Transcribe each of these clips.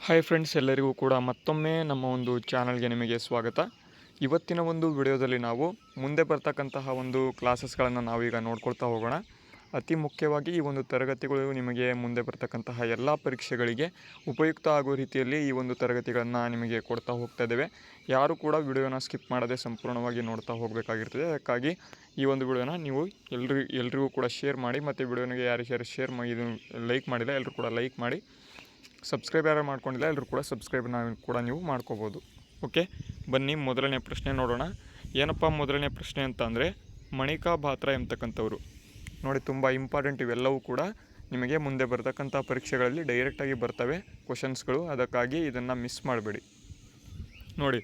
Hi friends, ಎಲ್ಲರಿಗೂ ಕೂಡ ಮತ್ತೊಮ್ಮೆ ನಮ್ಮ ಒಂದು ಚಾನಲ್ಗೆ ನಿಮಗೆ ಸ್ವಾಗತ. ಇವತ್ತಿನ ಒಂದು ವಿಡಿಯೋದಲ್ಲಿ ನಾವು ಮುಂದೆ ಬರ್ತಕ್ಕಂತಹ ಒಂದು ಕ್ಲಾಸಸ್ಗಳನ್ನು ನಾವೀಗ ನೋಡ್ಕೊಳ್ತಾ ಹೋಗೋಣ. ಅತಿ ಮುಖ್ಯವಾಗಿ ಈ ಒಂದು ತರಗತಿಗಳು ನಿಮಗೆ ಮುಂದೆ ಬರ್ತಕ್ಕಂತಹ ಎಲ್ಲ ಪರೀಕ್ಷೆಗಳಿಗೆ ಉಪಯುಕ್ತ ಆಗೋ ರೀತಿಯಲ್ಲಿ ಈ ಒಂದು ತರಗತಿಗಳನ್ನು ನಿಮಗೆ ಕೊಡ್ತಾ ಹೋಗ್ತಾ ಇದ್ದೇವೆ. ಯಾರು ಕೂಡ ವಿಡಿಯೋನ ಸ್ಕಿಪ್ ಮಾಡದೆ ಸಂಪೂರ್ಣವಾಗಿ ನೋಡ್ತಾ ಹೋಗಬೇಕಾಗಿರ್ತದೆ. ಅದಕ್ಕಾಗಿ ಈ ಒಂದು ವಿಡಿಯೋನ ನೀವು ಎಲ್ರಿಗೂ ಕೂಡ ಶೇರ್ ಮಾಡಿ, ಮತ್ತು ವಿಡಿಯೋನಿಗೆ ಯಾರು ಶೇರ್ ಮಾಡಿ ಇದು ಲೈಕ್ ಮಾಡಿಲ್ಲ ಎಲ್ಲರೂ ಕೂಡ ಲೈಕ್ ಮಾಡಿ. ಸಬ್ಸ್ಕ್ರೈಬ್ ಯಾರು ಮಾಡ್ಕೊಂಡಿಲ್ಲ ಎಲ್ಲರೂ ಕೂಡ ಸಬ್ಸ್ಕ್ರೈಬ್ ಕೂಡ ನೀವು ಮಾಡ್ಕೋಬೋದು. ಓಕೆ, ಬನ್ನಿ ಮೊದಲನೇ ಪ್ರಶ್ನೆ ನೋಡೋಣ. ಏನಪ್ಪ ಮೊದಲನೇ ಪ್ರಶ್ನೆ ಅಂತ ಅಂದರೆ, ಮಣಿಕಾ ಬಾತ್ರಾ ಎಂಬತಕ್ಕಂಥವ್ರು. ನೋಡಿ, ತುಂಬ ಇಂಪಾರ್ಟೆಂಟ್ ಇವೆಲ್ಲವೂ ಕೂಡ ನಿಮಗೆ ಮುಂದೆ ಬರ್ತಕ್ಕಂಥ ಪರೀಕ್ಷೆಗಳಲ್ಲಿ ಡೈರೆಕ್ಟಾಗಿ ಬರ್ತವೆ ಕ್ವಶನ್ಸ್ಗಳು. ಅದಕ್ಕಾಗಿ ಇದನ್ನು ಮಿಸ್ ಮಾಡಬೇಡಿ. ನೋಡಿ,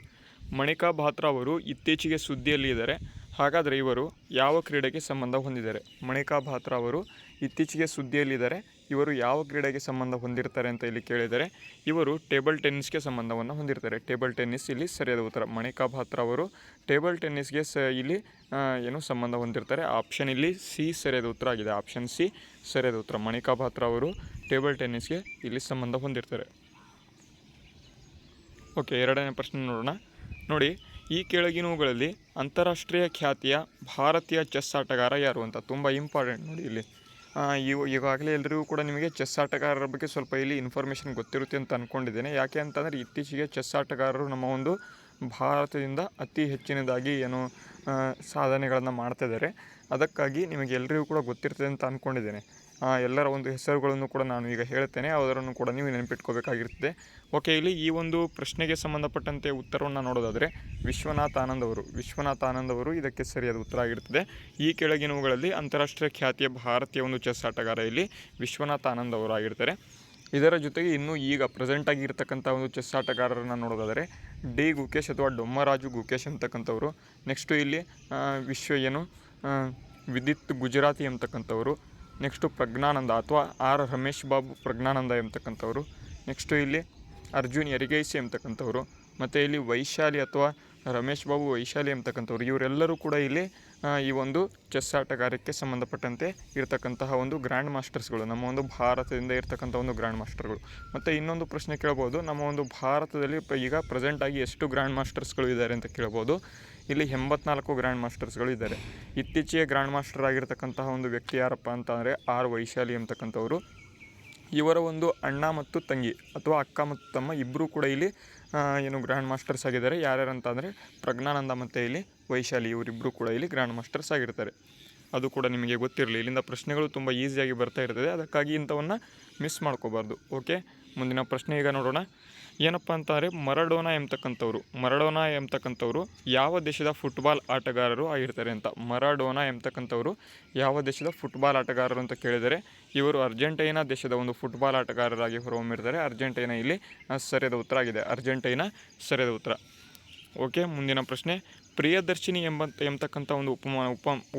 ಮಣಿಕಾ ಬಾತ್ರಾ ಅವರು ಇತ್ತೀಚೆಗೆ ಸುದ್ದಿಯಲ್ಲಿ ಇದ್ದಾರೆ. ಹಾಗಾದರೆ ಇವರು ಯಾವ ಕ್ರೀಡೆಗೆ ಸಂಬಂಧ ಹೊಂದಿದ್ದಾರೆ? ಮಣಿಕಾ ಬಾತ್ರಾ ಅವರು ಇತ್ತೀಚೆಗೆ ಸುದ್ದಿಯಲ್ಲಿದ್ದಾರೆ. ಇವರು ಯಾವ ಕ್ರೀಡೆಗೆ ಸಂಬಂಧ ಹೊಂದಿರ್ತಾರೆ ಅಂತ ಇಲ್ಲಿ ಕೇಳಿದರೆ, ಇವರು ಟೇಬಲ್ ಟೆನ್ನಿಸ್ಗೆ ಸಂಬಂಧವನ್ನು ಹೊಂದಿರ್ತಾರೆ. ಟೇಬಲ್ ಟೆನ್ನಿಸ್ ಇಲ್ಲಿ ಸರಿಯಾದ ಉತ್ತರ. ಮಣಿಕಾ ಬಾತ್ರಾ ಅವರು ಟೇಬಲ್ ಟೆನ್ನಿಸ್ಗೆ ಇಲ್ಲಿ ಸಂಬಂಧ ಹೊಂದಿರ್ತಾರೆ. ಆಪ್ಷನ್ ಇಲ್ಲಿ ಸಿ ಸರಿಯಾದ ಉತ್ತರ ಆಗಿದೆ. ಆಪ್ಷನ್ ಸಿ ಸರಿಯಾದ ಉತ್ತರ. ಮಣಿಕಾ ಬಾತ್ರಾ ಅವರು ಟೇಬಲ್ ಟೆನ್ನಿಸ್ಗೆ ಇಲ್ಲಿ ಸಂಬಂಧ ಹೊಂದಿರ್ತಾರೆ. ಓಕೆ, ಎರಡನೇ ಪ್ರಶ್ನೆ ನೋಡೋಣ. ನೋಡಿ, ಈ ಕೆಳಗಿನವುಗಳಲ್ಲಿ ಅಂತಾರಾಷ್ಟ್ರೀಯ ಖ್ಯಾತಿಯ ಭಾರತೀಯ ಚೆಸ್ ಆಟಗಾರ ಯಾರು ಅಂತ. ತುಂಬ ಇಂಪಾರ್ಟೆಂಟ್ ನೋಡಿ ಇಲ್ಲಿ. ಈಗಾಗಲೇ ಎಲ್ಲರಿಗೂ ಕೂಡ ನಿಮಗೆ ಚೆಸ್ ಆಟಗಾರರ ಬಗ್ಗೆ ಸ್ವಲ್ಪ ಇಲ್ಲಿ ಇನ್ಫಾರ್ಮೇಷನ್ ಗೊತ್ತಿರುತ್ತೆ ಅಂತ ಅಂದ್ಕೊಂಡಿದ್ದೇನೆ. ಯಾಕೆ ಅಂತಂದರೆ ಇತ್ತೀಚೆಗೆ ಚೆಸ್ ಆಟಗಾರರು ನಮ್ಮ ಒಂದು ಭಾರತದಿಂದ ಅತಿ ಹೆಚ್ಚಿನದಾಗಿ ಸಾಧನೆಗಳನ್ನು ಮಾಡ್ತಾಯಿದ್ದಾರೆ. ಅದಕ್ಕಾಗಿ ನಿಮಗೆ ಎಲ್ಲರಿಗೂ ಕೂಡ ಗೊತ್ತಿರ್ತದೆ ಅಂತ ಅಂದ್ಕೊಂಡಿದ್ದೇನೆ. ಎಲ್ಲರ ಒಂದು ಹೆಸರುಗಳನ್ನು ಕೂಡ ನಾನು ಈಗ ಹೇಳ್ತೇನೆ, ಅದನ್ನು ಕೂಡ ನೀವು ನೆನಪಿಟ್ಕೋಬೇಕಾಗಿರ್ತದೆ. ಓಕೆ, ಇಲ್ಲಿ ಈ ಒಂದು ಪ್ರಶ್ನೆಗೆ ಸಂಬಂಧಪಟ್ಟಂತೆ ಉತ್ತರವನ್ನು ನೋಡೋದಾದರೆ ವಿಶ್ವನಾಥ್ ಆನಂದ್ ಅವರು ಇದಕ್ಕೆ ಸರಿಯಾದ ಉತ್ತರ ಆಗಿರ್ತದೆ. ಈ ಕೆಳಗಿನವುಗಳಲ್ಲಿ ಅಂತಾರಾಷ್ಟ್ರೀಯ ಖ್ಯಾತಿಯ ಭಾರತೀಯ ಒಂದು ಚೆಸ್ ಆಟಗಾರ ಇಲ್ಲಿ ವಿಶ್ವನಾಥ್ ಆನಂದ್ ಅವರು ಆಗಿರ್ತಾರೆ. ಇದರ ಜೊತೆಗೆ ಇನ್ನೂ ಈಗ ಪ್ರೆಸೆಂಟಾಗಿ ಇರತಕ್ಕಂಥ ಒಂದು ಚೆಸ್ ಆಟಗಾರರನ್ನು ನೋಡೋದಾದರೆ ಡಿ ಗುಕೇಶ್ ಅಥವಾ ಡೊಮ್ಮರಾಜು ಗುಕೇಶ್ ಅಂತಕ್ಕಂಥವ್ರು. ನೆಕ್ಸ್ಟು ಇಲ್ಲಿ ವಿದಿತ್ ಗುಜರಾತಿ ಎಂಬತಕ್ಕಂಥವ್ರು. ನೆಕ್ಸ್ಟು ಪ್ರಜ್ಞಾನಂದ ಅಥವಾ ಆರ್ ರಮೇಶ್ ಬಾಬು ಪ್ರಜ್ಞಾನಂದ ಎಂಬತಕ್ಕಂಥವ್ರು. ನೆಕ್ಸ್ಟು ಇಲ್ಲಿ ಅರ್ಜುನ್ ಯರಿಗೈಸಿ ಎಂಬತಕ್ಕಂಥವ್ರು. ಮತ್ತು ಇಲ್ಲಿ ವೈಶಾಲಿ ಅಥವಾ ರಮೇಶ್ ಬಾಬು ವೈಶಾಲಿ ಎಂಬತಕ್ಕಂಥವ್ರು. ಇವರೆಲ್ಲರೂ ಕೂಡ ಇಲ್ಲಿ ಈ ಒಂದು ಚೆಸ್ ಆಟಗಾರಕ್ಕೆ ಸಂಬಂಧಪಟ್ಟಂತೆ ಇರತಕ್ಕಂತಹ ಒಂದು ಗ್ರ್ಯಾಂಡ್ ಮಾಸ್ಟರ್ಸ್ಗಳು, ನಮ್ಮ ಒಂದು ಭಾರತದಿಂದ ಇರತಕ್ಕಂಥ ಒಂದು ಗ್ರ್ಯಾಂಡ್ ಮಾಸ್ಟರ್ಗಳು. ಮತ್ತು ಇನ್ನೊಂದು ಪ್ರಶ್ನೆ ಕೇಳ್ಬೋದು, ನಮ್ಮ ಒಂದು ಭಾರತದಲ್ಲಿ ಈಗ ಪ್ರೆಸೆಂಟಾಗಿ ಎಷ್ಟು ಗ್ರ್ಯಾಂಡ್ ಮಾಸ್ಟರ್ಸ್ಗಳು ಇದ್ದಾರೆ ಅಂತ ಕೇಳ್ಬೋದು. ಇಲ್ಲಿ 84 ಗ್ರ್ಯಾಂಡ್ ಮಾಸ್ಟರ್ಸ್ಗಳು ಇದ್ದಾರೆ. ಇತ್ತೀಚೆಗೆ ಗ್ರ್ಯಾಂಡ್ ಮಾಸ್ಟರ್ ಆಗಿರ್ತಕ್ಕಂತಹ ಒಂದು ವ್ಯಕ್ತಿ ಯಾರಪ್ಪ ಅಂತಂದರೆ ಆರ್ ವೈಶಾಲಿ ಎಂಬತಕ್ಕಂಥವ್ರು. ಇವರ ಒಂದು ಅಣ್ಣ ಮತ್ತು ತಂಗಿ ಅಥವಾ ಅಕ್ಕ ಮತ್ತು ತಮ್ಮ ಇಬ್ಬರೂ ಕೂಡ ಇಲ್ಲಿ ಗ್ರ್ಯಾಂಡ್ ಮಾಸ್ಟರ್ಸ್ ಆಗಿದ್ದಾರೆ. ಯಾರ್ಯಾರಂತ ಅಂದರೆ ಪ್ರಜ್ಞಾನಂದ ಮತ್ತು ಇಲ್ಲಿ ವೈಶಾಲಿ, ಇವರಿಬ್ಬರು ಕೂಡ ಇಲ್ಲಿ ಗ್ರ್ಯಾಂಡ್ ಮಾಸ್ಟರ್ಸ್ ಆಗಿರ್ತಾರೆ. ಅದು ಕೂಡ ನಿಮಗೆ ಗೊತ್ತಿರಲಿ. ಇಲ್ಲಿಂದ ಪ್ರಶ್ನೆಗಳು ತುಂಬ ಈಸಿಯಾಗಿ ಬರ್ತಾ ಇರ್ತದೆ, ಅದಕ್ಕಾಗಿ ಇಂಥವನ್ನು ಮಿಸ್ ಮಾಡ್ಕೋಬಾರ್ದು. ಓಕೆ, ಮುಂದಿನ ಪ್ರಶ್ನೆ ಈಗ ನೋಡೋಣ. ಏನಪ್ಪ ಅಂತಂದರೆ ಮರಡೋನಾ ಎಂಬತಕ್ಕಂಥವ್ರು ಯಾವ ದೇಶದ ಫುಟ್ಬಾಲ್ ಆಟಗಾರರು ಆಗಿರ್ತಾರೆ ಅಂತ. ಮರಡೋನಾ ಎಂಬತಕ್ಕಂಥವ್ರು ಯಾವ ದೇಶದ ಫುಟ್ಬಾಲ್ ಆಟಗಾರರು ಅಂತ ಕೇಳಿದರೆ, ಇವರು ಅರ್ಜೆಂಟೈನಾ ದೇಶದ ಒಂದು ಫುಟ್ಬಾಲ್ ಆಟಗಾರರಾಗಿ ಹೊರಹೊಮ್ಮಿರ್ತಾರೆ. ಅರ್ಜೆಂಟೈನಾ ಇಲ್ಲಿ ಸರಿಯಾದ ಉತ್ತರ ಆಗಿದೆ. ಅರ್ಜೆಂಟೈನಾ ಸರಿಯಾದ ಉತ್ತರ. ಓಕೆ, ಮುಂದಿನ ಪ್ರಶ್ನೆ. ಪ್ರಿಯದರ್ಶಿನಿ ಎಂಬತಕ್ಕಂಥ ಒಂದು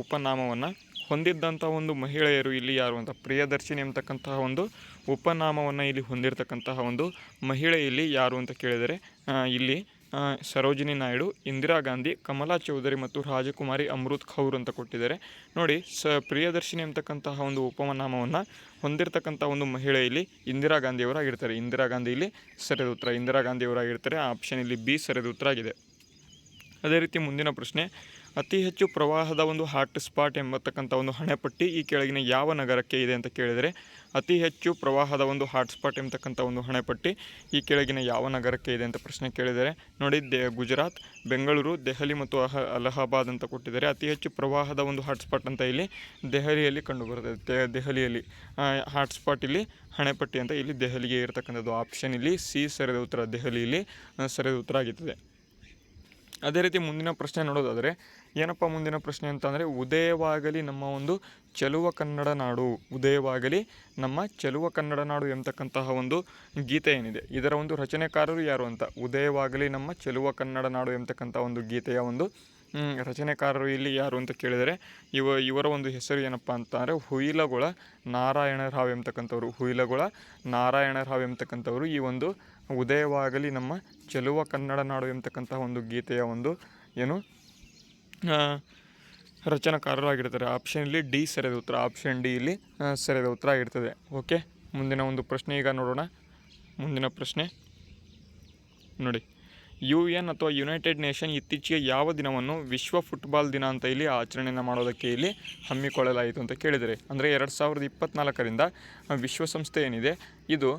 ಉಪನಾಮವನ್ನು ಹೊಂದಿದ್ದಂಥ ಒಂದು ಮಹಿಳೆಯರು ಇಲ್ಲಿ ಯಾರು ಅಂತ. ಪ್ರಿಯದರ್ಶಿನಿ ಎಂಬತಕ್ಕಂತಹ ಒಂದು ಉಪನಾಮವನ್ನು ಇಲ್ಲಿ ಹೊಂದಿರತಕ್ಕಂತಹ ಒಂದು ಮಹಿಳೆ ಇಲ್ಲಿ ಯಾರು ಅಂತ ಕೇಳಿದರೆ, ಇಲ್ಲಿ ಸರೋಜಿನಿ ನಾಯ್ಡು, ಇಂದಿರಾ ಗಾಂಧಿ, ಕಮಲಾ ಚೌಧರಿ ಮತ್ತು ರಾಜಕುಮಾರಿ ಅಮೃತ್ ಕೌರ್ ಅಂತ ಕೊಟ್ಟಿದ್ದಾರೆ. ನೋಡಿ, ಪ್ರಿಯದರ್ಶಿನಿ ಎಂಬತಕ್ಕಂತಹ ಒಂದು ಉಪನಾಮವನ್ನು ಹೊಂದಿರತಕ್ಕಂಥ ಒಂದು ಮಹಿಳೆ ಇಲ್ಲಿ ಇಂದಿರಾ ಗಾಂಧಿಯವರಾಗಿರ್ತಾರೆ. ಇಂದಿರಾ ಗಾಂಧಿ ಇಲ್ಲಿ ಸರಿಯಾದ ಉತ್ತರ. ಇಂದಿರಾ ಗಾಂಧಿಯವರಾಗಿರ್ತಾರೆ. ಆಪ್ಷನ್ ಇಲ್ಲಿ ಬಿ ಸರಿಯಾದ ಉತ್ತರ ಆಗಿದೆ. ಅದೇ ರೀತಿ ಮುಂದಿನ ಪ್ರಶ್ನೆ. ಅತಿ ಹೆಚ್ಚು ಪ್ರವಾಹದ ಒಂದು ಹಾಟ್ ಸ್ಪಾಟ್ ಎಂಬತಕ್ಕಂಥ ಒಂದು ಹಣೆಪಟ್ಟಿ ಈ ಕೆಳಗಿನ ಯಾವ ನಗರಕ್ಕೆ ಇದೆ ಅಂತ ಕೇಳಿದರೆ, ಅತಿ ಹೆಚ್ಚು ಪ್ರವಾಹದ ಒಂದು ಹಾಟ್ಸ್ಪಾಟ್ ಎಂಬತಕ್ಕಂಥ ಒಂದು ಹಣೆಪಟ್ಟಿ ಈ ಕೆಳಗಿನ ಯಾವ ನಗರಕ್ಕೆ ಇದೆ ಅಂತ ಪ್ರಶ್ನೆ ಕೇಳಿದರೆ, ನೋಡಿ, ಗುಜರಾತ್, ಬೆಂಗಳೂರು, ದೆಹಲಿ ಮತ್ತು ಅಲಹಾಬಾದ್ ಅಂತ ಕೊಟ್ಟಿದ್ದಾರೆ. ಅತಿ ಹೆಚ್ಚು ಪ್ರವಾಹದ ಒಂದು ಹಾಟ್ಸ್ಪಾಟ್ ಅಂತ ಇಲ್ಲಿ ದೆಹಲಿಯಲ್ಲಿ ಕಂಡುಬರುತ್ತದೆ. ದೆಹಲಿಯಲ್ಲಿ ಹಾಟ್ಸ್ಪಾಟ್ ಇಲ್ಲಿ ಹಣೆಪಟ್ಟಿ ಅಂತ ಇಲ್ಲಿ ದೆಹಲಿಗೆ ಇರತಕ್ಕಂಥದ್ದು. ಆಪ್ಷನ್ ಇಲ್ಲಿ ಸಿ ಸರಿಯಾದ ಉತ್ತರ. ದೆಹಲಿಯಲ್ಲಿ ಸರಿಯಾದ ಉತ್ತರ ಆಗುತ್ತದೆ. ಅದೇ ರೀತಿ ಮುಂದಿನ ಪ್ರಶ್ನೆ ನೋಡೋದಾದರೆ, ಏನಪ್ಪ ಮುಂದಿನ ಪ್ರಶ್ನೆ ಅಂತಂದರೆ, ಉದಯವಾಗಲಿ ನಮ್ಮ ಒಂದು ಚೆಲುವ ಕನ್ನಡ ನಾಡು, ಉದಯವಾಗಲಿ ನಮ್ಮ ಚೆಲುವ ಕನ್ನಡ ನಾಡು ಎಂಬತಕ್ಕಂತಹ ಒಂದು ಗೀತೆ ಏನಿದೆ, ಇದರ ಒಂದು ರಚನೆಕಾರರು ಯಾರು ಅಂತ. ಉದಯವಾಗಲಿ ನಮ್ಮ ಚೆಲುವ ಕನ್ನಡ ನಾಡು ಎಂಬತಕ್ಕಂಥ ಒಂದು ಗೀತೆಯ ಒಂದು ರಚನೆಕಾರರು ಇಲ್ಲಿ ಯಾರು ಅಂತ ಕೇಳಿದರೆ, ಇವರ ಒಂದು ಹೆಸರು ಏನಪ್ಪ ಅಂತಂದರೆ ಹುಯಿಲಗೊಳ ನಾರಾಯಣರಾವ್ ಎಂಬತಕ್ಕಂಥವ್ರು. ಹುಯಿಲಗೊಳ ನಾರಾಯಣರಾವ್ ಎಂಬತಕ್ಕಂಥವ್ರು ಈ ಒಂದು ಉದಯವಾಗಲಿ ನಮ್ಮ ಚೆಲುವ ಕನ್ನಡ ನಾಡು ಎಂಬತಕ್ಕಂತಹ ಒಂದು ಗೀತೆಯ ಒಂದು ರಚನಾಕಾರರು ಆಗಿರ್ತಾರೆ. ಆಪ್ಷನ್ ಇಲ್ಲಿ ಡಿ ಸರಿಯಾದ ಉತ್ತರ. ಆಪ್ಷನ್ ಡಿ ಇಲ್ಲಿ ಸರಿಯಾದ ಉತ್ತರ ಆಗಿರ್ತದೆ. ಓಕೆ, ಮುಂದಿನ ಒಂದು ಪ್ರಶ್ನೆ ಈಗ ನೋಡೋಣ. ಮುಂದಿನ ಪ್ರಶ್ನೆ. ನೋಡಿ, UN ಅಥವಾ ಯುನೈಟೆಡ್ ನೇಷನ್ ಇತ್ತೀಚೆಗೆ ಯಾವ ದಿನವನ್ನು ವಿಶ್ವ ಫುಟ್ಬಾಲ್ ದಿನ ಅಂತ ಇಲ್ಲಿ ಆಚರಣೆಯನ್ನು ಮಾಡೋದಕ್ಕೆ ಇಲ್ಲಿ ಹಮ್ಮಿಕೊಳ್ಳಲಾಯಿತು ಅಂತ ಕೇಳಿದರೆ, ಅಂದರೆ 2024ರಿಂದ ವಿಶ್ವಸಂಸ್ಥೆ ಏನಿದೆ ಇದು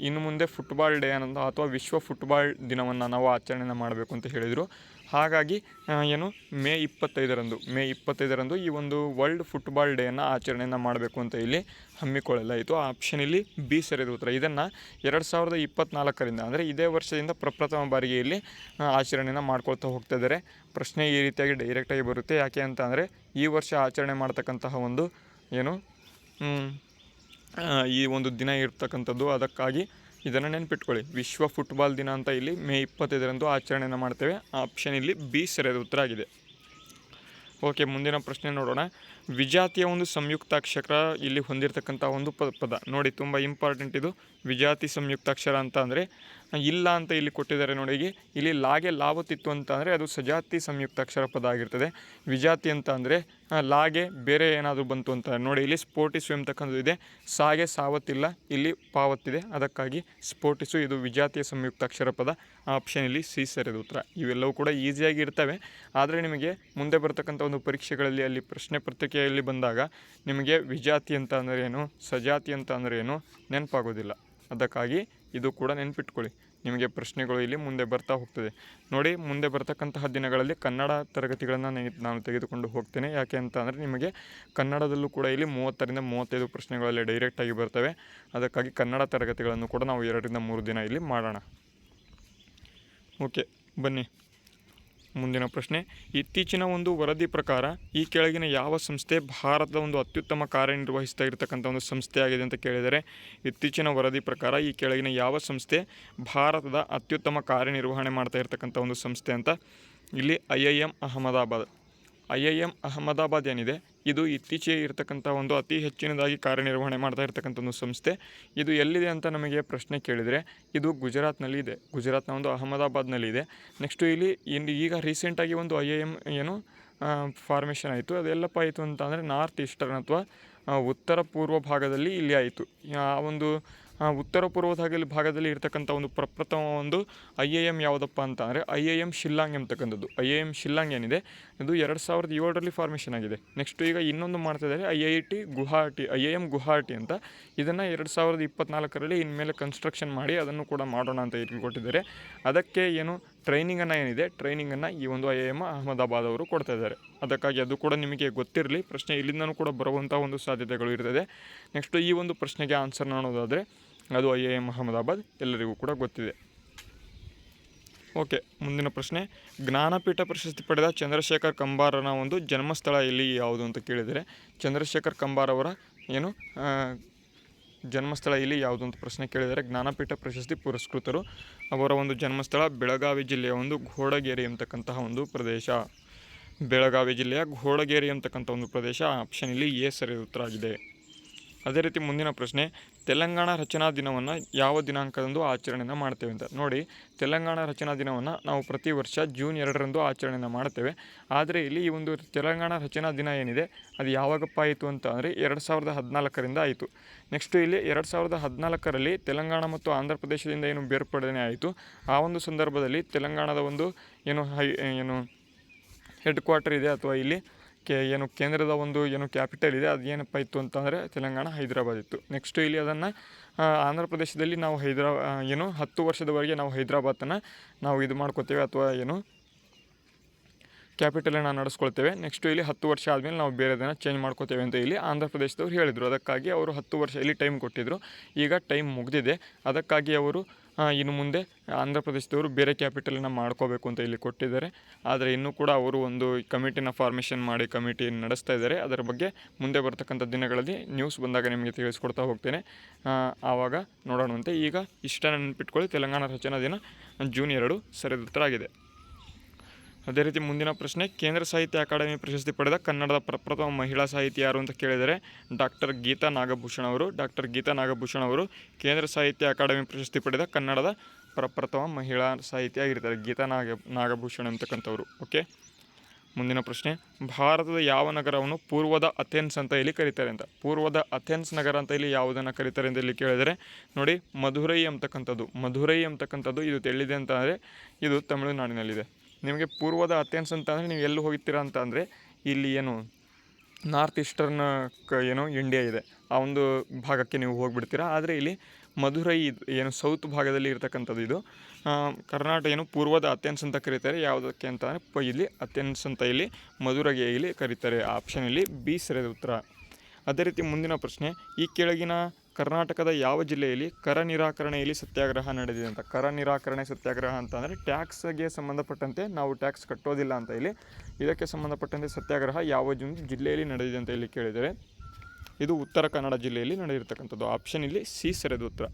ಇನ್ನು ಮುಂದೆ ಫುಟ್ಬಾಲ್ ಡೇ ಅನ್ನೋದು ಅಥವಾ ವಿಶ್ವ ಫುಟ್ಬಾಲ್ ದಿನವನ್ನು ನಾವು ಆಚರಣೆಯನ್ನು ಮಾಡಬೇಕು ಅಂತ ಹೇಳಿದರು. ಹಾಗಾಗಿ ಮೇ 25ರಂದು ಈ ಒಂದು ವರ್ಲ್ಡ್ ಫುಟ್ಬಾಲ್ ಡೇಯನ್ನು ಆಚರಣೆಯನ್ನು ಮಾಡಬೇಕು ಅಂತ ಇಲ್ಲಿ ಹಮ್ಮಿಕೊಳ್ಳಲಾಯಿತು. ಆಪ್ಷನ್ ಇಲ್ಲಿ ಬಿ ಸರಿಯಾದ ಉತ್ತರ. ಇದನ್ನು 2024ರಿಂದ ಅಂದರೆ ಇದೇ ವರ್ಷದಿಂದ ಪ್ರಪ್ರಥಮ ಬಾರಿಗೆ ಇಲ್ಲಿ ಆಚರಣೆಯನ್ನು ಮಾಡ್ಕೊಳ್ತಾ ಹೋಗ್ತಾ ಇದ್ದಾರೆ. ಪ್ರಶ್ನೆ ಈ ರೀತಿಯಾಗಿ ಡೈರೆಕ್ಟಾಗಿ ಬರುತ್ತೆ. ಯಾಕೆ ಅಂತ ಅಂದರೆ ಈ ವರ್ಷ ಆಚರಣೆ ಮಾಡ್ತಕ್ಕಂತಹ ಒಂದು ಈ ಒಂದು ದಿನ ಇರ್ತಕ್ಕಂಥದ್ದು. ಅದಕ್ಕಾಗಿ ಇದನ್ನು ನೆನ್ಪಿಟ್ಕೊಳ್ಳಿ, ವಿಶ್ವ ಫುಟ್ಬಾಲ್ ದಿನ ಅಂತ ಇಲ್ಲಿ ಮೇ 25ರಂದು ಆಚರಣೆಯನ್ನು ಮಾಡ್ತೇವೆ. ಆಪ್ಷನ್ ಇಲ್ಲಿ ಬಿ ಸರಿಯಾದ ಉತ್ತರ ಆಗಿದೆ. ಓಕೆ, ಮುಂದಿನ ಪ್ರಶ್ನೆ ನೋಡೋಣ. ವಿಜಾತಿಯ ಒಂದು ಸಂಯುಕ್ತಾಕ್ಷರ ಇಲ್ಲಿ ಹೊಂದಿರತಕ್ಕಂಥ ಒಂದು ಪದ ನೋಡಿ, ತುಂಬ ಇಂಪಾರ್ಟೆಂಟ್ ಇದು. ವಿಜಾತಿ ಸಂಯುಕ್ತಾಕ್ಷರ ಅಂತ ಅಂದರೆ ಇಲ್ಲ ಅಂತ ಇಲ್ಲಿ ಕೊಟ್ಟಿದ್ದಾರೆ. ನೋಡಿ, ಇಲ್ಲಿ ಲಾಗೆ ಲಾವತ್ತಿತ್ತು ಅಂತ ಅಂದರೆ ಅದು ಸಜಾತಿ ಸಂಯುಕ್ತಾಕ್ಷರ ಪದ ಆಗಿರ್ತದೆ. ವಿಜಾತಿ ಅಂತ ಅಂದರೆ ಲಾಗೆ ಬೇರೆ ಏನಾದರೂ ಬಂತು ಅಂತ ನೋಡಿ, ಇಲ್ಲಿ ಸ್ಫೋಟಿಸು ಎಂಬತಕ್ಕಂಥದ್ದು ಇದೆ. ಸಾಗೆ ಸಾವತ್ತಿಲ್ಲ, ಇಲ್ಲಿ ಪಾವತ್ತಿದೆ, ಅದಕ್ಕಾಗಿ ಸ್ಫೋಟಿಸು ಇದು ವಿಜಾತಿಯ ಸಂಯುಕ್ತಾಕ್ಷರ ಪದ. ಆಪ್ಷನ್ ಇಲ್ಲಿ ಸಿ ಸರಿಯಾದ ಉತ್ತರ. ಇವೆಲ್ಲವೂ ಕೂಡ ಈಸಿಯಾಗಿ ಇರ್ತವೆ, ಆದರೆ ನಿಮಗೆ ಮುಂದೆ ಬರ್ತಕ್ಕಂಥ ಒಂದು ಪರೀಕ್ಷೆಗಳಲ್ಲಿ ಅಲ್ಲಿ ಪ್ರಶ್ನೆ ಪತ್ರಿಕೆಯಲ್ಲಿ ಬಂದಾಗ ನಿಮಗೆ ವಿಜಾತಿ ಅಂತ ಅಂದರೆ ಏನು, ಸಜಾತಿ ಅಂತ ಅಂದರೆ ಏನು ನೆನಪಾಗೋದಿಲ್ಲ. ಅದಕ್ಕಾಗಿ ಇದು ಕೂಡ ನೆನ್ಪಿಟ್ಕೊಳ್ಳಿ, ನಿಮಗೆ ಪ್ರಶ್ನೆಗಳು ಇಲ್ಲಿ ಮುಂದೆ ಬರ್ತಾ ಹೋಗ್ತದೆ. ನೋಡಿ, ಮುಂದೆ ಬರ್ತಕ್ಕಂತಹ ದಿನಗಳಲ್ಲಿ ಕನ್ನಡ ತರಗತಿಗಳನ್ನು ನಾನು ತೆಗೆದುಕೊಂಡು ಹೋಗ್ತೇನೆ. ಯಾಕೆ ಅಂತ ಅಂದರೆ ನಿಮಗೆ ಕನ್ನಡದಲ್ಲೂ ಕೂಡ ಇಲ್ಲಿ 30ರಿಂದ 35 ಪ್ರಶ್ನೆಗಳಲ್ಲಿ ಡೈರೆಕ್ಟಾಗಿ ಬರ್ತವೆ. ಅದಕ್ಕಾಗಿ ಕನ್ನಡ ತರಗತಿಗಳನ್ನು ಕೂಡ ನಾವು 2ರಿಂದ 3 ದಿನ ಇಲ್ಲಿ ಮಾಡೋಣ. ಓಕೆ, ಬನ್ನಿ ಮುಂದಿನ ಪ್ರಶ್ನೆ. ಇತ್ತೀಚಿನ ಒಂದು ವರದಿ ಪ್ರಕಾರ ಈ ಕೆಳಗಿನ ಯಾವ ಸಂಸ್ಥೆ ಭಾರತದ ಒಂದು ಅತ್ಯುತ್ತಮ ಕಾರ್ಯನಿರ್ವಹಿಸ್ತಾ ಇರತಕ್ಕಂಥ ಒಂದು ಸಂಸ್ಥೆಯಾಗಿದೆ ಅಂತ ಕೇಳಿದರೆ, ಇತ್ತೀಚಿನ ವರದಿ ಪ್ರಕಾರ ಈ ಕೆಳಗಿನ ಯಾವ ಸಂಸ್ಥೆ ಭಾರತದ ಅತ್ಯುತ್ತಮ ಕಾರ್ಯನಿರ್ವಹಣೆ ಮಾಡ್ತಾ ಇರತಕ್ಕಂಥ ಒಂದು ಸಂಸ್ಥೆ ಅಂತ ಇಲ್ಲಿ IIM ಅಹಮದಾಬಾದ್ ಏನಿದೆ ಇದು ಇತ್ತೀಚೆಗೆ ಇರತಕ್ಕಂಥ ಒಂದು ಅತಿ ಹೆಚ್ಚಿನದಾಗಿ ಕಾರ್ಯನಿರ್ವಹಣೆ ಮಾಡ್ತಾ ಇರತಕ್ಕಂಥ ಒಂದು ಸಂಸ್ಥೆ. ಇದು ಎಲ್ಲಿದೆ ಅಂತ ನಮಗೆ ಪ್ರಶ್ನೆ ಕೇಳಿದರೆ ಇದು ಗುಜರಾತ್ನಲ್ಲಿ ಇದೆ. ಗುಜರಾತ್ನ ಒಂದು ಅಹಮದಾಬಾದ್ನಲ್ಲಿ ಇದೆ. ನೆಕ್ಸ್ಟು ಇಲ್ಲಿ ಈಗ ರೀಸೆಂಟಾಗಿ ಒಂದು IIM ಫಾರ್ಮೇಷನ್ ಆಯಿತು. ಅದೆಲ್ಲಪ್ಪ ಆಯಿತು ಅಂತ ಅಂದರೆ ನಾರ್ತ್ ಈಸ್ಟರ್ನ್ ಅಥವಾ ಉತ್ತರ ಪೂರ್ವ ಭಾಗದಲ್ಲಿ ಇಲ್ಲಿ ಆಯಿತು. ಆ ಒಂದು ಉತ್ತರ ಪೂರ್ವ ಭಾಗದಲ್ಲಿ ಇರ್ತಕ್ಕಂಥ ಒಂದು ಪ್ರಪ್ರಥಮ ಒಂದು IIM ಯಾವುದಪ್ಪ ಅಂತ ಅಂದರೆ IIM ಶಿಲ್ಲಾಂಗ್ ಎಂಬತಕ್ಕಂಥದ್ದು. IIM ಶಿಲ್ಲಾಂಗ್ ಏನಿದೆ ಇದು 2007ರಲ್ಲಿ ಫಾರ್ಮೇಷನ್ ಆಗಿದೆ. ನೆಕ್ಸ್ಟು ಈಗ ಇನ್ನೊಂದು ಮಾಡ್ತಿದ್ದಾರೆ IIM ಗುವಾಹಟಿ ಅಂತ. ಇದನ್ನು 2024ರಲ್ಲಿ ಇನ್ಮೇಲೆ ಕನ್ಸ್ಟ್ರಕ್ಷನ್ ಮಾಡಿ ಅದನ್ನು ಕೂಡ ಮಾಡೋಣ ಅಂತ ಕೊಟ್ಟಿದ್ದಾರೆ. ಅದಕ್ಕೆ ಟ್ರೈನಿಂಗನ್ನು ಈ ಒಂದು IIM ಅಹಮದಾಬಾದ್ ಅವರು ಕೊಡ್ತಾ ಇದ್ದಾರೆ. ಅದಕ್ಕಾಗಿ ಅದು ಕೂಡ ನಿಮಗೆ ಗೊತ್ತಿರಲಿ, ಪ್ರಶ್ನೆ ಇಲ್ಲಿಂದನೂ ಕೂಡ ಬರುವಂಥ ಒಂದು ಸಾಧ್ಯತೆಗಳು ಇರ್ತದೆ. ನೆಕ್ಸ್ಟು ಈ ಒಂದು ಪ್ರಶ್ನೆಗೆ ಆನ್ಸರ್ ನೋಡೋದಾದರೆ ಅದು IIM ಅಹಮದಾಬಾದ್ ಎಲ್ಲರಿಗೂ ಕೂಡ ಗೊತ್ತಿದೆ. ಓಕೆ, ಮುಂದಿನ ಪ್ರಶ್ನೆ. ಜ್ಞಾನಪೀಠ ಪ್ರಶಸ್ತಿ ಪಡೆದ ಚಂದ್ರಶೇಖರ್ ಕಂಬಾರನ ಒಂದು ಜನ್ಮಸ್ಥಳ ಇಲ್ಲಿ ಯಾವುದು ಅಂತ ಕೇಳಿದರೆ, ಚಂದ್ರಶೇಖರ್ ಕಂಬಾರ್ ಅವರ ಜನ್ಮಸ್ಥಳ ಇಲ್ಲಿ ಯಾವುದು ಅಂತ ಪ್ರಶ್ನೆ ಕೇಳಿದರೆ, ಜ್ಞಾನಪೀಠ ಪ್ರಶಸ್ತಿ ಪುರಸ್ಕೃತರು ಅವರ ಒಂದು ಜನ್ಮಸ್ಥಳ ಬೆಳಗಾವಿ ಜಿಲ್ಲೆಯ ಒಂದು ಘೋಡಗೇರಿ ಎಂಬತಕ್ಕಂತಹ ಒಂದು ಪ್ರದೇಶ. ಬೆಳಗಾವಿ ಜಿಲ್ಲೆಯ ಘೋಡಗೇರಿ ಎಂಬತಕ್ಕಂಥ ಒಂದು ಪ್ರದೇಶ. ಆಪ್ಷನ್ ಇಲ್ಲಿ ಎ ಸರಿಯಾದ ಉತ್ತರ ಆಗಿದೆ. ಅದೇ ರೀತಿ ಮುಂದಿನ ಪ್ರಶ್ನೆ. ತೆಲಂಗಾಣ ರಚನಾ ದಿನವನ್ನು ಯಾವ ದಿನಾಂಕದಂದು ಆಚರಣೆಯನ್ನು ಮಾಡ್ತೇವೆ ಅಂತ ನೋಡಿ, ತೆಲಂಗಾಣ ರಚನಾ ದಿನವನ್ನು ನಾವು ಪ್ರತಿ ವರ್ಷ ಜೂನ್ 2ರಂದು ಆಚರಣೆಯನ್ನು ಮಾಡ್ತೇವೆ. ಆದರೆ ಇಲ್ಲಿ ಈ ಒಂದು ತೆಲಂಗಾಣ ರಚನಾ ದಿನ ಏನಿದೆ ಅದು ಯಾವಾಗಪ್ಪ ಆಯಿತು ಅಂತ ಅಂದರೆ 2014ರಿಂದ ಆಯಿತು. ನೆಕ್ಸ್ಟು ಇಲ್ಲಿ 2014ರಲ್ಲಿ ತೆಲಂಗಾಣ ಮತ್ತು ಆಂಧ್ರ ಪ್ರದೇಶದಿಂದ ಏನು ಬೇರ್ಪಡನೆ ಆಯಿತು. ಆ ಒಂದು ಸಂದರ್ಭದಲ್ಲಿ ತೆಲಂಗಾಣದ ಒಂದು ಹೆಡ್ ಕ್ವಾರ್ಟರ್ ಇದೆ ಅಥವಾ ಇಲ್ಲಿ ಕೇಂದ್ರದ ಒಂದು ಕ್ಯಾಪಿಟಲ್ ಇದೆ, ಅದು ಏನಪ್ಪ ಇತ್ತು ಅಂತಂದರೆ ತೆಲಂಗಾಣ ಹೈದರಾಬಾದ್ ಇತ್ತು. ನೆಕ್ಸ್ಟು ಇಲ್ಲಿ ಅದನ್ನು ಆಂಧ್ರ ಪ್ರದೇಶದಲ್ಲಿ ನಾವು 10 ವರ್ಷದವರೆಗೆ ನಾವು ಹೈದರಾಬಾದನ್ನು ನಾವು ಇದು ಮಾಡ್ಕೋತೇವೆ ಅಥವಾ ಕ್ಯಾಪಿಟಲನ್ನು ನಡೆಸ್ಕೊಳ್ತೇವೆ. ನೆಕ್ಸ್ಟು ಇಲ್ಲಿ 10 ವರ್ಷ ಆದಮೇಲೆ ನಾವು ಬೇರೆದನ್ನು ಚೇಂಜ್ ಮಾಡ್ಕೋತೇವೆ ಅಂತ ಇಲ್ಲಿ ಆಂಧ್ರ ಪ್ರದೇಶದವ್ರು ಹೇಳಿದರು. ಅದಕ್ಕಾಗಿ ಅವರು 10 ವರ್ಷ ಇಲ್ಲಿ ಟೈಮ್ ಕೊಟ್ಟಿದ್ದರು. ಈಗ ಟೈಮ್ ಮುಗಿದಿದೆ. ಅದಕ್ಕಾಗಿ ಅವರು ಇನ್ನು ಮುಂದೆ ಆಂಧ್ರ ಪ್ರದೇಶದವರು ಬೇರೆ ಕ್ಯಾಪಿಟಲನ್ನು ಮಾಡ್ಕೋಬೇಕು ಅಂತ ಇಲ್ಲಿ ಕೊಟ್ಟಿದ್ದಾರೆ. ಆದರೆ ಇನ್ನೂ ಕೂಡ ಅವರು ಒಂದು ಕಮಿಟಿನ ಫಾರ್ಮೇಷನ್ ಮಾಡಿ ಕಮಿಟಿ ನಡೆಸ್ತಾ ಇದ್ದಾರೆ. ಅದರ ಬಗ್ಗೆ ಮುಂದೆ ಬರ್ತಕ್ಕಂಥ ದಿನಗಳಲ್ಲಿ ನ್ಯೂಸ್ ಬಂದಾಗ ನಿಮಗೆ ತಿಳಿಸ್ಕೊಡ್ತಾ ಹೋಗ್ತೇನೆ, ಆವಾಗ ನೋಡೋಣಂತೆ. ಈಗ ಇಷ್ಟನ್ನು ನೆನಪಿಟ್ಕೊಳ್ಳಿ, ತೆಲಂಗಾಣ ರಚನಾ ದಿನ ಜೂನ್ 2 ಸರಿಯಾದ ಉತ್ತರ ಆಗಿದೆ. ಅದೇ ರೀತಿ ಮುಂದಿನ ಪ್ರಶ್ನೆ. ಕೇಂದ್ರ ಸಾಹಿತ್ಯ ಅಕಾಡೆಮಿ ಪ್ರಶಸ್ತಿ ಪಡೆದ ಕನ್ನಡದ ಪ್ರಪ್ರಥಮ ಮಹಿಳಾ ಸಾಹಿತಿ ಯಾರು ಅಂತ ಕೇಳಿದರೆ ಡಾಕ್ಟರ್ ಗೀತಾ ನಾಗಭೂಷಣ್ ಅವರು ಕೇಂದ್ರ ಸಾಹಿತ್ಯ ಅಕಾಡೆಮಿ ಪ್ರಶಸ್ತಿ ಪಡೆದ ಕನ್ನಡದ ಪ್ರಪ್ರಥಮ ಮಹಿಳಾ ಸಾಹಿತಿ ಆಗಿರ್ತಾರೆ. ಗೀತಾ ನಾಗಭೂಷಣ್ ಅಂತಕ್ಕಂಥವ್ರು. ಓಕೆ, ಮುಂದಿನ ಪ್ರಶ್ನೆ, ಭಾರತದ ಯಾವ ನಗರವನ್ನು ಪೂರ್ವದ ಅಥೆನ್ಸ್ ಅಂತ ಇಲ್ಲಿ ಕರೀತಾರೆ ಅಂತ. ಪೂರ್ವದ ಅಥೆನ್ಸ್ ನಗರ ಅಂತ ಇಲ್ಲಿ ಯಾವುದನ್ನು ಕರೀತಾರೆ ಅಂತ ಇಲ್ಲಿ ಕೇಳಿದರೆ ನೋಡಿ, ಮಧುರೈ ಅಂತಕ್ಕಂಥದ್ದು ಇದು ಎಲ್ಲಿದೆ ಅಂತ ಅಂದರೆ ಇದು ತಮಿಳುನಾಡಿನಲ್ಲಿದೆ. ನಿಮಗೆ ಪೂರ್ವದ ಅಥೆನ್ಸ್ ಅಂತ ಅಂದರೆ ನೀವು ಎಲ್ಲಿ ಹೋಗ್ತೀರಾ ಅಂತ ಅಂದರೆ ಇಲ್ಲಿ ಏನು ನಾರ್ತ್ ಈಸ್ಟರ್ನ್ ಇಂಡಿಯಾ ಇದೆ, ಆ ಒಂದು ಭಾಗಕ್ಕೆ ನೀವು ಹೋಗಿಬಿಡ್ತೀರಾ. ಆದರೆ ಇಲ್ಲಿ ಮಧುರೈ ಏನು ಸೌತ್ ಭಾಗದಲ್ಲಿ ಇರತಕ್ಕಂಥದ್ದು ಇದು. ಕರ್ನಾಟಕ ಪೂರ್ವದ ಅಥೆನ್ಸ್ ಅಂತ ಕರೀತಾರೆ. ಯಾವುದಕ್ಕೆ ಅಂತ ಅಂದರೆ ಇಲ್ಲಿ ಅಥೆನ್ಸ್ ಅಂತ ಇಲ್ಲಿ ಮಧುರೈಗೆ ಇಲ್ಲಿ ಕರೀತಾರೆ. ಆಪ್ಷನ್ ಇಲ್ಲಿ ಬಿ ಸರಿಯಾದ ಉತ್ತರ. ಅದೇ ರೀತಿ ಮುಂದಿನ ಪ್ರಶ್ನೆ, ಈ ಕೆಳಗಿನ ಕರ್ನಾಟಕದ ಯಾವ ಜಿಲ್ಲೆಯಲ್ಲಿ ಕರ ನಿರಾಕರಣೆಯಲ್ಲಿ ಸತ್ಯಾಗ್ರಹ ನಡೆದಿದೆ ಅಂತ. ಕರ ನಿರಾಕರಣೆ ಸತ್ಯಾಗ್ರಹ ಅಂತ ಅಂದರೆ ಟ್ಯಾಕ್ಸ್ಗೆ ಸಂಬಂಧಪಟ್ಟಂತೆ ನಾವು ಟ್ಯಾಕ್ಸ್ ಕಟ್ಟೋದಿಲ್ಲ ಅಂತ ಇಲ್ಲಿ, ಇದಕ್ಕೆ ಸಂಬಂಧಪಟ್ಟಂತೆ ಸತ್ಯಾಗ್ರಹ ಯಾವ ಜಿಲ್ಲೆಯಲ್ಲಿ ನಡೆದಿದೆ ಅಂತ ಇಲ್ಲಿ ಕೇಳಿದರೆ ಇದು ಉತ್ತರ ಕನ್ನಡ ಜಿಲ್ಲೆಯಲ್ಲಿ ನಡೆದಿರ್ತಕ್ಕಂಥದ್ದು. ಆಪ್ಷನ್ ಇಲ್ಲಿ ಸಿ ಸರಿಯಾದ ಉತ್ತರ.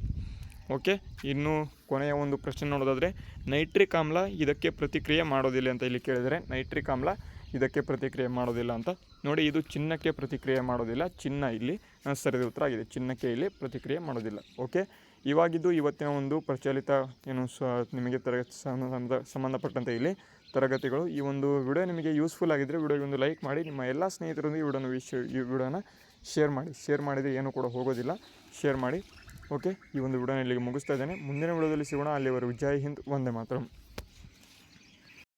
ಓಕೆ, ಇನ್ನು ಕೊನೆಯ ಒಂದು ಪ್ರಶ್ನೆ ನೋಡೋದಾದರೆ, ನೈಟ್ರಿಕ್ ಆಮ್ಲ ಇದಕ್ಕೆ ಪ್ರತಿಕ್ರಿಯೆ ಮಾಡೋದಿಲ್ಲ ಅಂತ ಇಲ್ಲಿ ಕೇಳಿದರೆ ನೈಟ್ರಿಕ್ ಆಮ್ಲ ಇದಕ್ಕೆ ಪ್ರತಿಕ್ರಿಯೆ ಮಾಡೋದಿಲ್ಲ ಅಂತ. ನೋಡಿ, ಇದು ಚಿನ್ನಕ್ಕೆ ಪ್ರತಿಕ್ರಿಯೆ ಮಾಡೋದಿಲ್ಲ. ಚಿನ್ನ ಇಲ್ಲಿ ಸರಿಯಾದ ಉತ್ತರ ಆಗಿದೆ. ಚಿನ್ನಕ್ಕೆ ಇಲ್ಲಿ ಪ್ರತಿಕ್ರಿಯೆ ಮಾಡೋದಿಲ್ಲ. ಓಕೆ, ಇವಾಗಿದ್ದು ಇವತ್ತಿನ ಒಂದು ಪ್ರಚಲಿತ ನಿಮಗೆ ಸಂಬಂಧಪಟ್ಟಂತೆ ಇಲ್ಲಿ ತರಗತಿಗಳು. ಈ ಒಂದು ವಿಡಿಯೋ ನಿಮಗೆ ಯೂಸ್ಫುಲ್ ಆಗಿದ್ದರೆ ವಿಡಿಯೋಗೆ ಒಂದು ಲೈಕ್ ಮಾಡಿ, ನಿಮ್ಮ ಎಲ್ಲ ಸ್ನೇಹಿತರೊಂದಿಗೆ ಈ ವಿಡಿಯೋನ ಶೇರ್ ಮಾಡಿದರೆ ಏನೂ ಕೂಡ ಹೋಗೋದಿಲ್ಲ. ಶೇರ್ ಮಾಡಿ. ಓಕೆ, ಈ ಒಂದು ವಿಡಿಯೋನ ಇಲ್ಲಿಗೆ ಮುಗಿಸ್ತಾ ಇದ್ದೇನೆ. ಮುಂದಿನ ವಿಡಿಯೋದಲ್ಲಿ ಸಿಗೋಣ. ಅಲ್ಲಿವರೆಗೂ ಜೈ ಹಿಂದ್, ವಂದೇ ಮಾತರಂ.